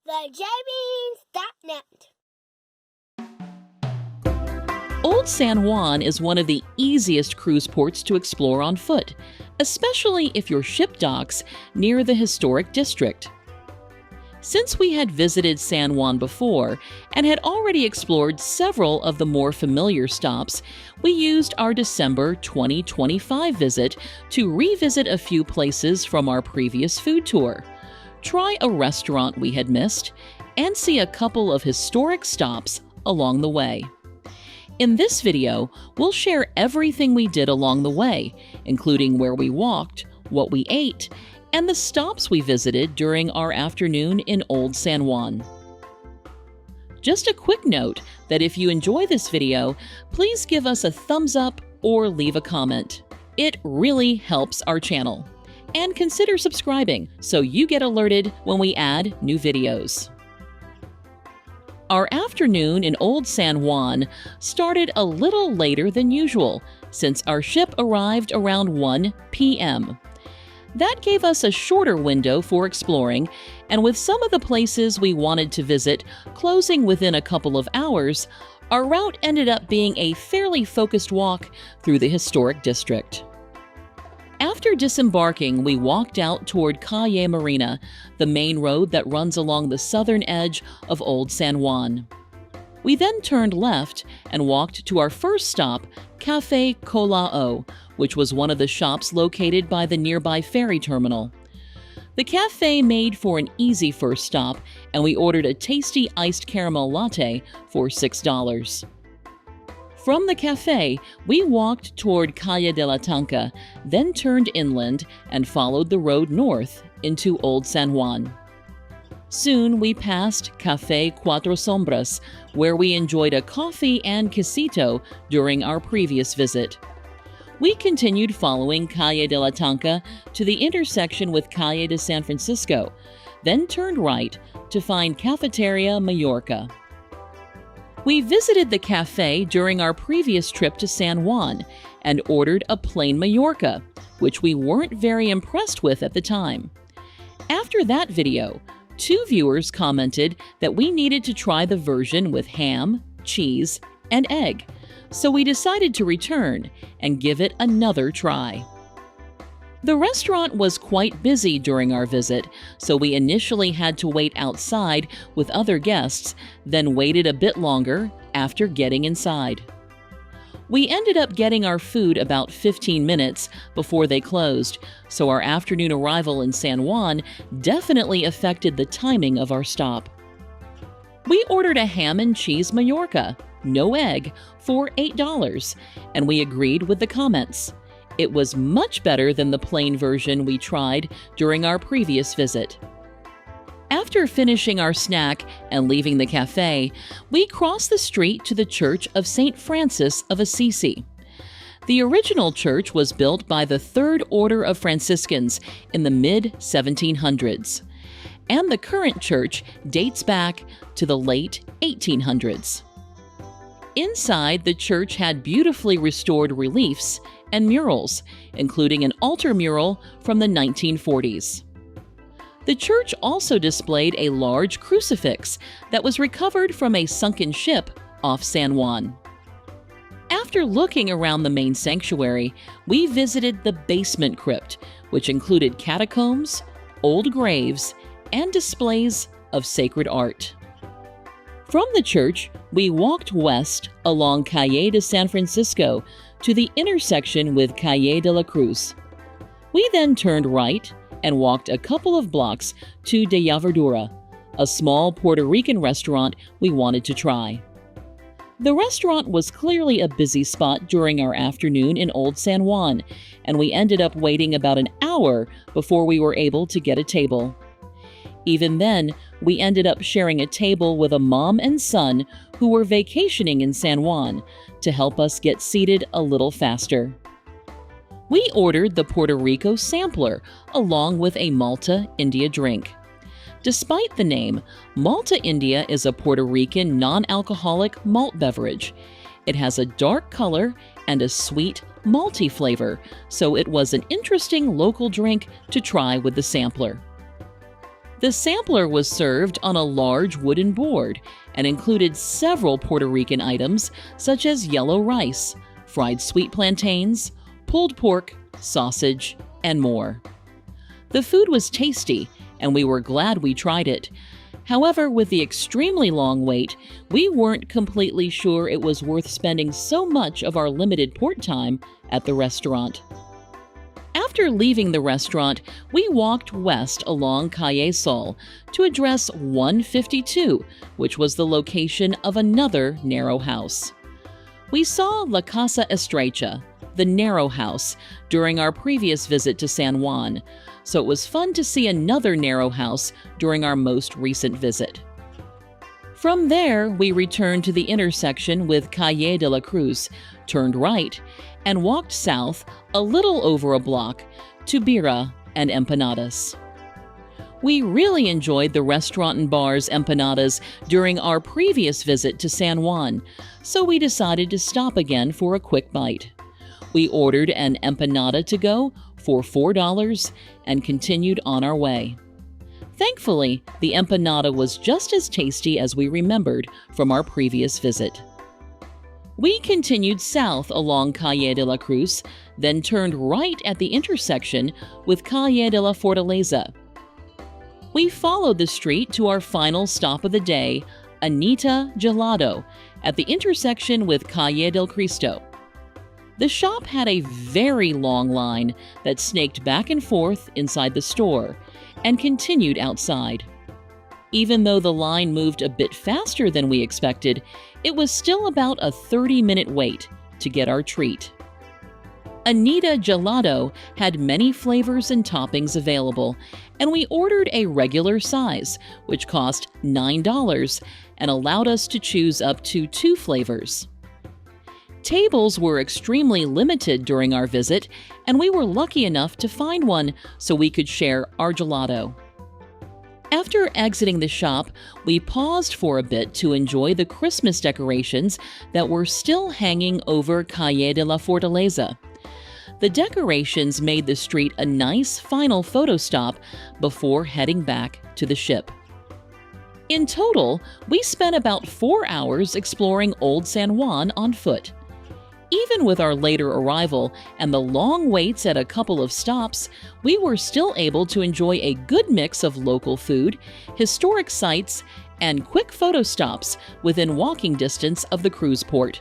TheJbeans.net. Old San Juan is one of the easiest cruise ports to explore on foot, especially if your ship docks near the historic district. Since we had visited San Juan before and had already explored several of the more familiar stops, we used our December 2025 visit to revisit a few places from our previous food tour, try a restaurant we had missed, and see a couple of historic stops along the way. In this video, we'll share everything we did along the way, including where we walked, what we ate, and the stops we visited during our afternoon in Old San Juan. Just a quick note that if you enjoy this video, please give us a thumbs up or leave a comment. It really helps our channel. And consider subscribing so you get alerted when we add new videos. Our afternoon in Old San Juan started a little later than usual, since our ship arrived around 1 p.m. That gave us a shorter window for exploring, and with some of the places we wanted to visit closing within a couple of hours, our route ended up being a fairly focused walk through the historic district. After disembarking, we walked out toward Calle Marina, the main road that runs along the southern edge of Old San Juan. We then turned left and walked to our first stop, Café Colao, which was one of the shops located by the nearby ferry terminal. The cafe made for an easy first stop, and we ordered a tasty iced caramel latte for $6. From the cafe, we walked toward Calle de la Tanca, then turned inland and followed the road north into Old San Juan. Soon we passed Café Cuatro Sombras, where we enjoyed a coffee and quesito during our previous visit. We continued following Calle de la Tanca to the intersection with Calle de San Francisco, then turned right to find Cafeteria Mallorca. We visited the cafe during our previous trip to San Juan and ordered a plain Mallorca, which we weren't very impressed with at the time. After that video, 2 viewers commented that we needed to try the version with ham, cheese, and egg, so we decided to return and give it another try. The restaurant was quite busy during our visit, so we initially had to wait outside with other guests, then waited a bit longer after getting inside. We ended up getting our food about 15 minutes before they closed, so our afternoon arrival in San Juan definitely affected the timing of our stop. We ordered a ham and cheese Mallorca, no egg, for $8, and we agreed with the comments. It was much better than the plain version we tried during our previous visit. After finishing our snack and leaving the cafe, we crossed the street to the Church of St. Francis of Assisi. The original church was built by the Third Order of Franciscans in the mid-1700s, and the current church dates back to the late 1800s. Inside, the church had beautifully restored reliefs and murals, including an altar mural from the 1940s. The church also displayed a large crucifix that was recovered from a sunken ship off San Juan. After looking around the main sanctuary, we visited the basement crypt, which included catacombs, old graves, and displays of sacred art. From the church, we walked west along Calle de San Francisco to the intersection with Calle de la Cruz. We then turned right and walked a couple of blocks to De Llaverdura, a small Puerto Rican restaurant we wanted to try. The restaurant was clearly a busy spot during our afternoon in Old San Juan, and we ended up waiting about an hour before we were able to get a table. Even then, we ended up sharing a table with a mom and son who were vacationing in San Juan to help us get seated a little faster. We ordered the Puerto Rico sampler along with a Malta India drink. Despite the name, Malta India is a Puerto Rican non-alcoholic malt beverage. It has a dark color and a sweet, malty flavor, so it was an interesting local drink to try with the sampler. The sampler was served on a large wooden board and included several Puerto Rican items such as yellow rice, fried sweet plantains, pulled pork, sausage, and more. The food was tasty, and we were glad we tried it. However, with the extremely long wait, we weren't completely sure it was worth spending so much of our limited port time at the restaurant. After leaving the restaurant, we walked west along Calle Sol to address 152, which was the location of another narrow house. We saw La Casa Estrecha, the narrow house, during our previous visit to San Juan, so it was fun to see another narrow house during our most recent visit. From there, we returned to the intersection with Calle de la Cruz, turned right, and walked south a little over a block to Birra and Empanadas. We really enjoyed the restaurant and bar's empanadas during our previous visit to San Juan, so we decided to stop again for a quick bite. We ordered an empanada to go for $4 and continued on our way. Thankfully, the empanada was just as tasty as we remembered from our previous visit. We continued south along Calle de la Cruz, then turned right at the intersection with Calle de la Fortaleza. We followed the street to our final stop of the day, Anita Gelato, at the intersection with Calle del Cristo. The shop had a very long line that snaked back and forth inside the store and continued outside. Even though the line moved a bit faster than we expected, it was still about a 30-minute wait to get our treat. Anita Gelato had many flavors and toppings available, and we ordered a regular size, which cost $9 and allowed us to choose up to 2 flavors. Tables were extremely limited during our visit, and we were lucky enough to find one so we could share our gelato. After exiting the shop, we paused for a bit to enjoy the Christmas decorations that were still hanging over Calle de la Fortaleza. The decorations made the street a nice final photo stop before heading back to the ship. In total, we spent about 4 hours exploring Old San Juan on foot. Even with our later arrival and the long waits at a couple of stops, we were still able to enjoy a good mix of local food, historic sites, and quick photo stops within walking distance of the cruise port.